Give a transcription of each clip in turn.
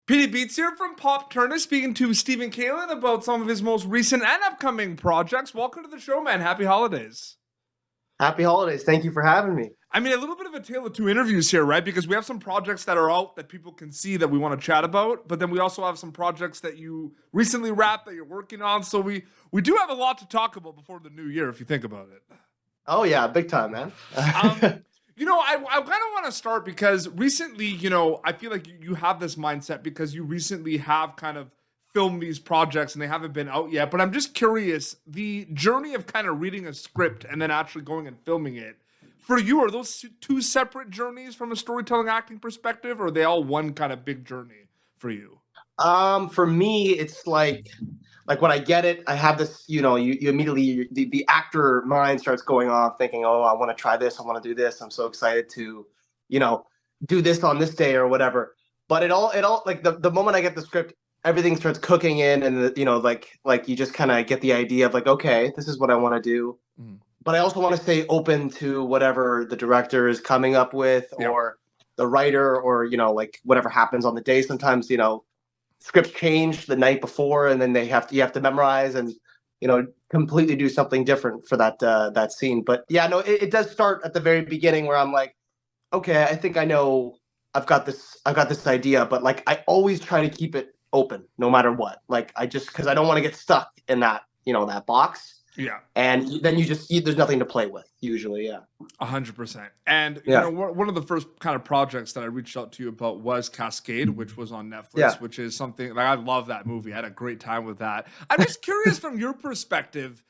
PD Beats here from Pop Turner, speaking to Stephen Kalyn about some of his most recent and upcoming projects. Welcome to the show, man. Happy holidays. Happy holidays. Thank you for having me. I mean, a little bit of a tale of two interviews here, right? Because we have some projects that are out that people can see that we want to chat about, but then we also have some projects that you recently wrapped that you're working on. So we do have a lot to talk about before the new year, if you think about it. Oh yeah, big time, man. I kind of want to start because recently, I feel like you have this mindset because you recently have kind of filmed these projects and they haven't been out yet. But I'm just curious, the journey of kind of reading a script and then actually going and filming it, for you, are those two separate journeys from a storytelling acting perspective, or are they all one kind of big journey for you? For me, it's like when I get it, I have this, you immediately the actor mind starts going off thinking, oh, I want to try this, I want to do this. I'm so excited to, you know, do this on this day or whatever. But it all like the moment I get the script, everything starts cooking in, and like you just kind of get the idea of like, okay, this is what I want to do. Mhm. But I also want to stay open to whatever the director is coming up with, Yeah. or the writer, or like whatever happens on the day. Sometimes scripts change the night before, and then you have to memorize and completely do something different for that scene. But yeah, no, it does start at the very beginning where I'm like, okay, I think I know, I've got this idea, but like I always try to keep it open no matter what. Like because I don't want to get stuck in that box. Yeah. And then there's nothing to play with usually. Yeah. 100%. And Yeah. one of the first kind of projects that I reached out to you about was Cascade, which was on Netflix, Yeah. which is something like I love that movie. I had a great time with that. I'm just curious from your perspective,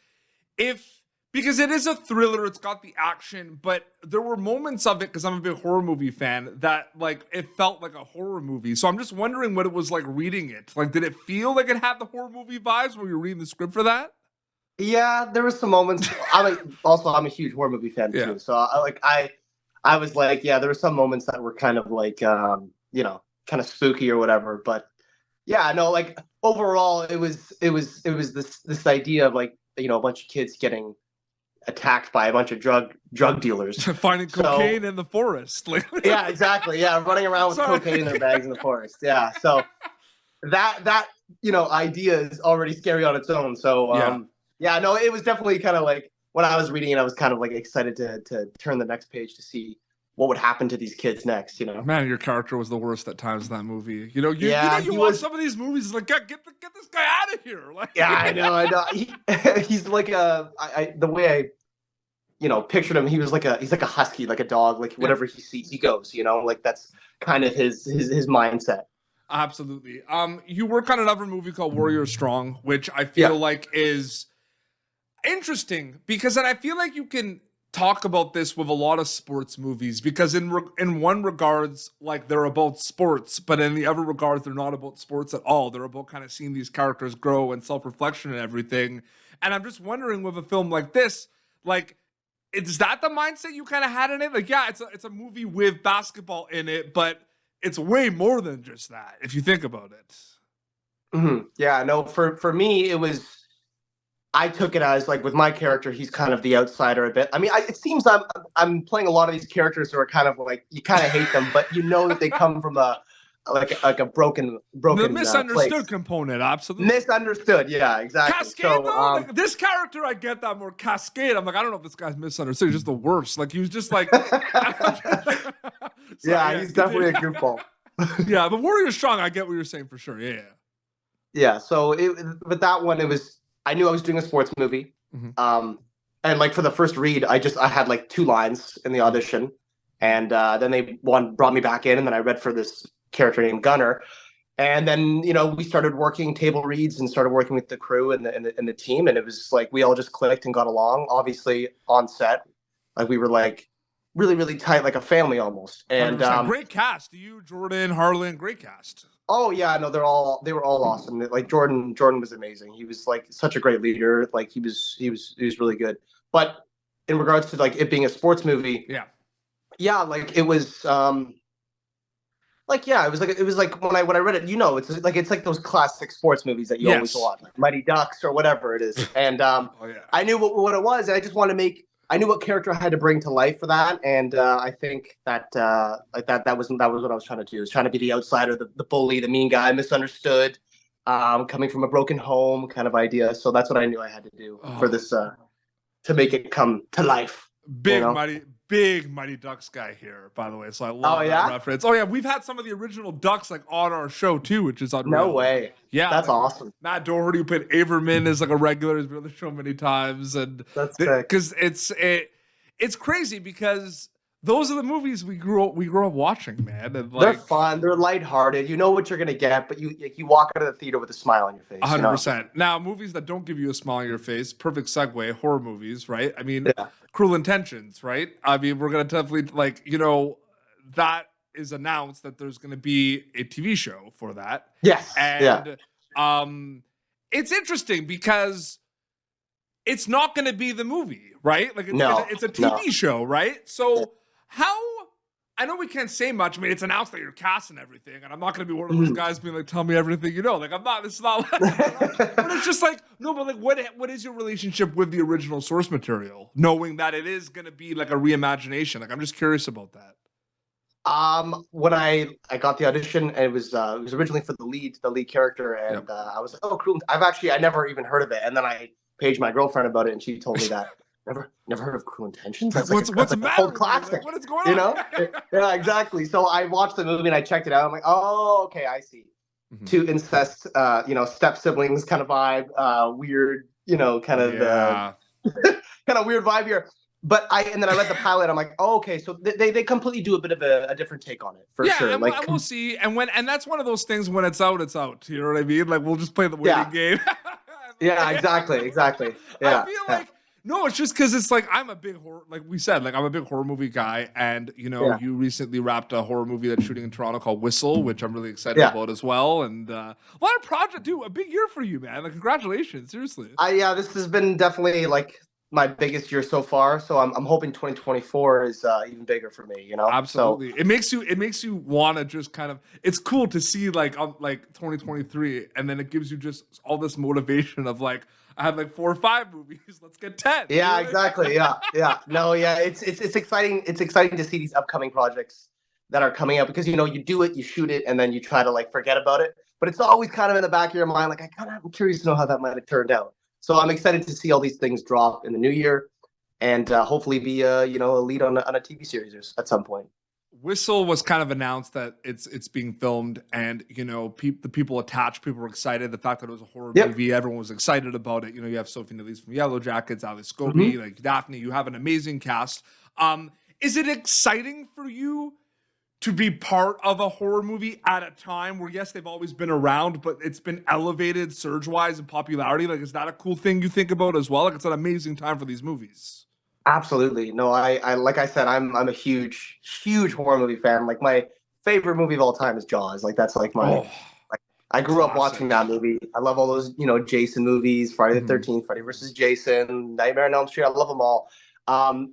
because it is a thriller, it's got the action, but there were moments of it, because I'm a big horror movie fan, that like it felt like a horror movie. So I'm just wondering what it was like reading it. Like, did it feel like it had the horror movie vibes when you were reading the script for that? Yeah, there were some moments. I'm a huge horror movie fan Yeah. too. So I was like, yeah, there were some moments that were kind of like, kind of spooky or whatever. But yeah, no, like overall, it was this idea of like, a bunch of kids getting attacked by a bunch of drug dealers. Finding So cocaine in the forest. Like, yeah, exactly. Yeah, running around with Sorry. cocaine in their bags in the forest. Yeah, so that idea is already scary on its own. So Yeah. yeah, no, it was definitely kind of like when I was reading it, I was kind of like excited to turn the next page to see what would happen to these kids next. Man, your character was the worst at times in that movie. Yeah, You he watch was. some of these movies, it's like, get this guy out of here. Like, Yeah, I know. He's like the way I pictured him. He's like a husky, like a dog. Like whatever he sees, he goes. Like that's kind of his mindset. Absolutely. You work on another movie called Warrior Strong, which I Yeah. feel like is interesting because then I feel like you can talk about this with a lot of sports movies because in one regards like they're about sports, but in the other regards they're not about sports at all. They're about kind of seeing these characters grow and self-reflection and everything. And I'm just wondering with a film like this, like, is that the mindset you kind of had in it? Like, yeah, it's a movie with basketball in it, but it's way more than just that if you think about it. Yeah, no, for me, I took it as like with my character, he's kind of the outsider a bit. I mean, it seems I'm playing a lot of these characters who are kind of like you kind of hate them, but you know that they come from a broken The misunderstood place. component, absolutely. Misunderstood. Yeah, exactly. Cascade So though, like, this character, I get that more. Cascade, I'm like, I don't know if this guy's misunderstood. He's just the worst. Like he was just like, yeah, he's definitely a goofball. Yeah, but Warrior Strong, I get what you're saying for sure. Yeah. Yeah. So but that one, I knew I was doing a sports movie. Mhm. And like for the first read, I had like 2 lines in the audition, and then they brought me back in, and then I read for this character named Gunner, and then we started working table reads and started working with the crew and the team, and it was like we all just clicked and got along. Obviously on set, like we were like really really tight, like a family almost. And 100%. Great cast. You, Jordan, Harlan, great cast. oh yeah, no, they were all awesome. Like Jordan was amazing. He was like such a great leader. Like he was really good. But in regards to like it being a sports movie, Yeah. like it was like yeah, it was like when I read it, it's like those classic sports movies that you always Yes. watch, like Mighty Ducks or whatever it is. And Oh yeah. I knew what it was, and I I knew what character I had to bring to life for that, and I think that that was what I was trying to do. I was trying to be the outsider, the bully, the mean guy, misunderstood, coming from a broken home kind of idea. So that's what I knew I had to do for this to make it come to life. Big Mighty Ducks guy here, by the way. So I love that reference. Oh yeah, we've had some of the original Ducks like on our show too, which is unreal. No way. Yeah, that's awesome. Matt Doherty, who played Averman, is like a regular. He's been on the show many times, and that's because it's crazy because those are the movies we grew up watching, man. And they're fun, they're lighthearted. You know what you're gonna get, but you walk out of the theater with a smile on your face. 100%. Now, movies that don't give you a smile on your face, perfect segue, horror movies, right? I mean, Cruel Intentions, right? I mean, we're gonna definitely that is announced that there's gonna be a TV show for that. Yes. And it's interesting because it's not gonna be the movie, right? Like it's a TV show, right? So how, I know we can't say much. I mean, it's announced that you're cast and everything, and I'm not going to be one of those guys being like, tell me everything you know. Like, I'm not, it's not like, but it's just like, no, but like, what is your relationship with the original source material, knowing that it is going to be like a reimagination? Like, I'm just curious about that. When I got the audition, and it was originally for the lead character, and I was like, oh, cool. I never even heard of it, and then I paged my girlfriend about it, and she told me that. Never heard of Cruel Intentions? That's what's the matter? Old classic. Like, what is going on? You know? Yeah, exactly. So I watched the movie and I checked it out. I'm like, oh, okay, I see. Two incest, step siblings kind of vibe, weird, kind of weird vibe here. But then I read the pilot. I'm like, oh, okay. So they completely do a bit of a different take on it for sure. And like we'll see. And that's one of those things when it's out, it's out. You know what I mean? Like we'll just play the waiting game. Yeah, exactly. Yeah. I feel like. No, it's just because it's like I'm a big horror, like we said, like I'm a big horror movie guy, and you recently wrapped a horror movie that's shooting in Toronto called Whistle, which I'm really excited about as well, and a lot of project, dude. A big year for you, man. Like congratulations, seriously. This has been definitely like my biggest year so far, so I'm hoping 2024 is even bigger for me. Absolutely. So, it makes you want to just kind of. It's cool to see like 2023, and then it gives you just all this motivation of like. I had like 4 or 5 movies. Let's get 10. Yeah, exactly. Yeah. No, yeah. It's exciting. It's exciting to see these upcoming projects that are coming out because you do it, you shoot it, and then you try to like forget about it. But it's always kind of in the back of your mind. Like I'm curious to know how that might have turned out. So I'm excited to see all these things drop in the new year, and hopefully be a lead on a TV series at some point. Whistle was kind of announced that it's being filmed, and the people attached, people were excited. The fact that it was a horror movie, everyone was excited about it. You have Sophie Nélisse from Yellow Jackets, Ali Scobie, like Daphne. You have an amazing cast. Is it exciting for you to be part of a horror movie at a time where yes, they've always been around, but it's been elevated surge-wise in popularity? Like, is that a cool thing you think about as well? Like, it's an amazing time for these movies. Absolutely. No, I like I said, I'm a huge horror movie fan. Like my favorite movie of all time is Jaws. Like that's like my I grew up watching that movie. I love all those, Jason movies, Friday the 13th, Freddy versus Jason, Nightmare on Elm Street. I love them all.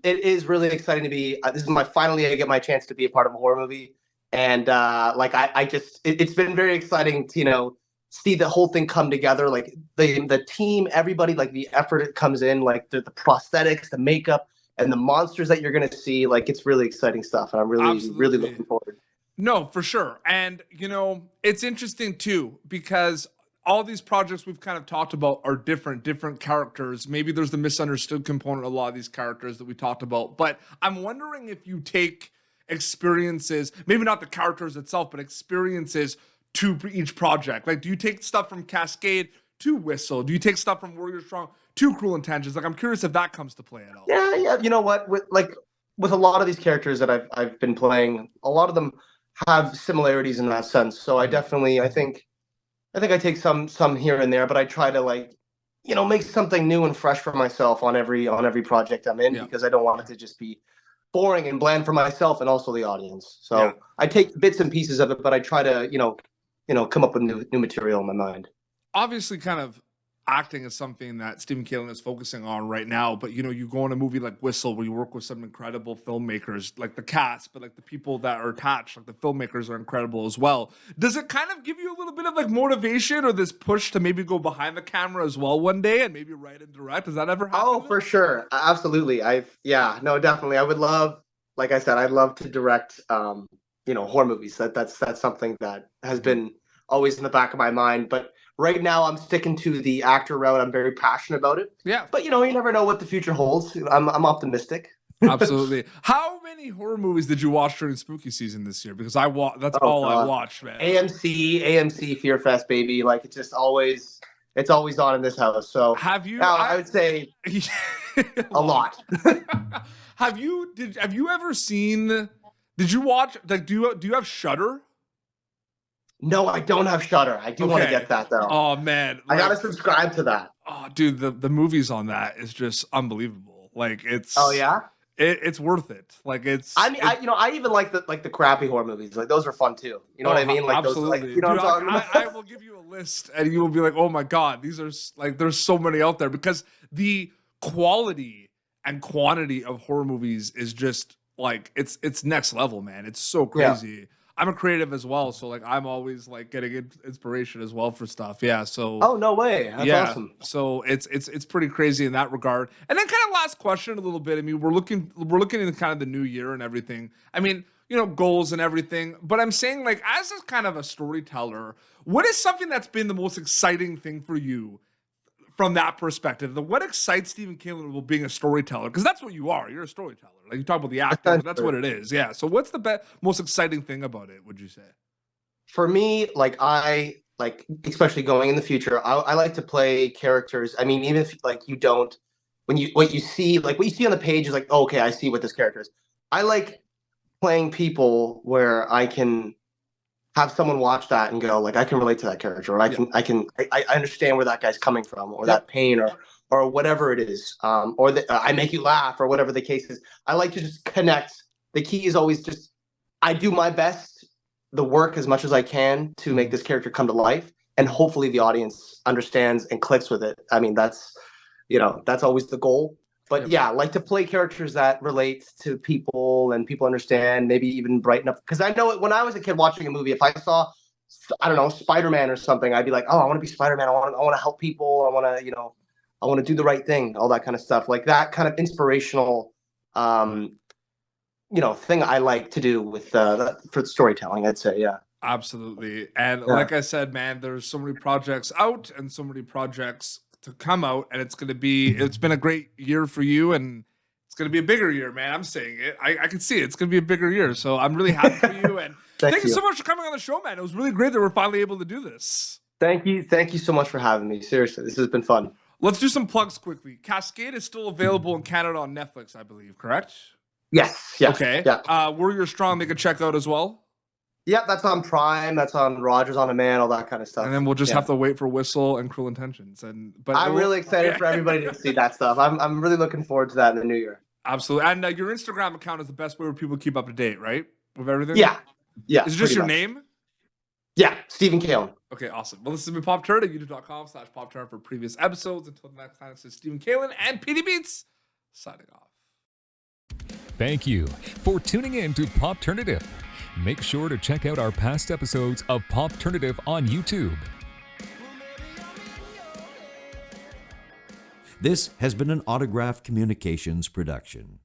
It is really exciting to be this is my finally I get my chance to be a part of a horror movie. And it's been very exciting to, see the whole thing come together, like the team, everybody, like the effort it comes in, like the prosthetics, the makeup, and the monsters that you're gonna see. Like it's really exciting stuff, and I'm really looking forward. No, for sure. And it's interesting too because all these projects we've kind of talked about are different characters. Maybe there's the misunderstood component of a lot of these characters that we talked about, but I'm wondering if you take experiences, maybe not the characters itself, but experiences to each project. Like, do you take stuff from Cascade to Whistle? Do you take stuff from Warrior Strong to Cruel Intentions? Like, I'm curious if that comes to play at all. Yeah. You know what? With a lot of these characters that I've been playing, a lot of them have similarities in that sense. So I think I take some here and there, but I try to make something new and fresh for myself on every project I'm in because I don't want it to just be boring and bland for myself and also the audience. So I take bits and pieces of it, but I try to come up with new material in my mind. Obviously, kind of acting is something that Stephen Kalyn is focusing on right now. But you know, you go on a movie like Whistle, where you work with some incredible filmmakers, like the cast, but like the people that are attached, like the filmmakers are incredible as well. Does it kind of give you a little bit of like motivation or this push to maybe go behind the camera as well one day and maybe write and direct? Does that ever happen? Oh, for sure. Absolutely. No, definitely. I would love, like I said, I'd love to direct, horror movies. That's something that has been always in the back of my mind. But right now I'm sticking to the actor route. I'm very passionate about it. Yeah. But you never know what the future holds. I'm optimistic. Absolutely. How many horror movies did you watch during spooky season this year? Because that's all I watched, man. AMC Fear Fest, baby. Like it's always on in this house. So have you? I would say a lot. Have you ever seen? Did you watch? Like, do you have Shudder? No, I don't have Shudder. I do want to get that though. Oh man, I gotta subscribe to that. Oh, dude, the movies on that is just unbelievable. Like it's. Oh yeah. It's worth it. Like it's. I mean, I even like the crappy horror movies. Like those are fun too. You know what I mean? Like absolutely. Those, like, you know what I'm talking about? I will give you a list, and you will be like, "Oh my god, these are like there's so many out there." Because the quality and quantity of horror movies is just like it's next level, man. It's so crazy. Yeah. I'm a creative as well, so like I'm always like getting inspiration as well for stuff. Yeah, so oh no way, that's awesome. So it's pretty crazy in that regard. And then kind of last question a little bit. I mean, we're looking into kind of the new year and everything. I mean, goals and everything. But I'm saying like as a kind of a storyteller, what is something that's been the most exciting thing for you from that perspective? What excites Stephen Kalyn about being a storyteller? Because that's what you are. You're a storyteller. Like you talk about the actor, but that's what it is. Yeah. So what's the most exciting thing about it, would you say? For me, especially going in the future, I like to play characters. I mean, even if like you don't, what you see on the page is like, oh, okay, I see what this character is. I like playing people where I can have someone watch that and go like, I can relate to that character, or I understand where that guy's coming from, or that pain, or whatever it is, or I make you laugh, or whatever the case is. I like to just connect. The key is always just I do my best, the work as much as I can to make this character come to life, and hopefully the audience understands and clicks with it. I mean, that's always the goal. But yeah, I like to play characters that relate to people and people understand, maybe even brighten up. Because I know when I was a kid watching a movie, if I saw, I don't know, Spider-Man or something, I'd be like, oh, I want to be Spider-Man. I want to help people. I want to do the right thing, all that kind of stuff. Like that kind of inspirational, thing I like to do with for storytelling, I'd say, yeah. Absolutely. And like I said, man, there's so many projects out and so many projects to come out, and it's been a great year for you, and it's going to be a bigger year, man. I'm saying it. I can see it. It's going to be a bigger year. So I'm really happy for you. And thank you so much for coming on the show, man. It was really great that we're finally able to do this. Thank you. Thank you so much for having me. Seriously, this has been fun. Let's do some plugs quickly. Cascade is still available in Canada on Netflix, I believe, correct? Yes. Yeah. Okay. Yeah. Warrior Strong, they could check out as well. Yep, that's on Prime. That's on Rogers on Demand, all that kind of stuff. And then we'll just have to wait for Whistle and Cruel Intentions. But I'm really excited for everybody to see that stuff. I'm really looking forward to that in the new year. Absolutely. And your Instagram account is the best way where people keep up to date, right? With everything? Yeah. Yeah. Is it just your name? Yeah, Stephen Kalyn. Okay, awesome. Well, this has been Pop Turn at youtube.com/Pop Turn for previous episodes. Until the next time, this is Stephen Kalyn and PD Beats signing off. Thank you for tuning in to Popternative. Make sure to check out our past episodes of Popternative on YouTube. This has been an Autograph Communications production.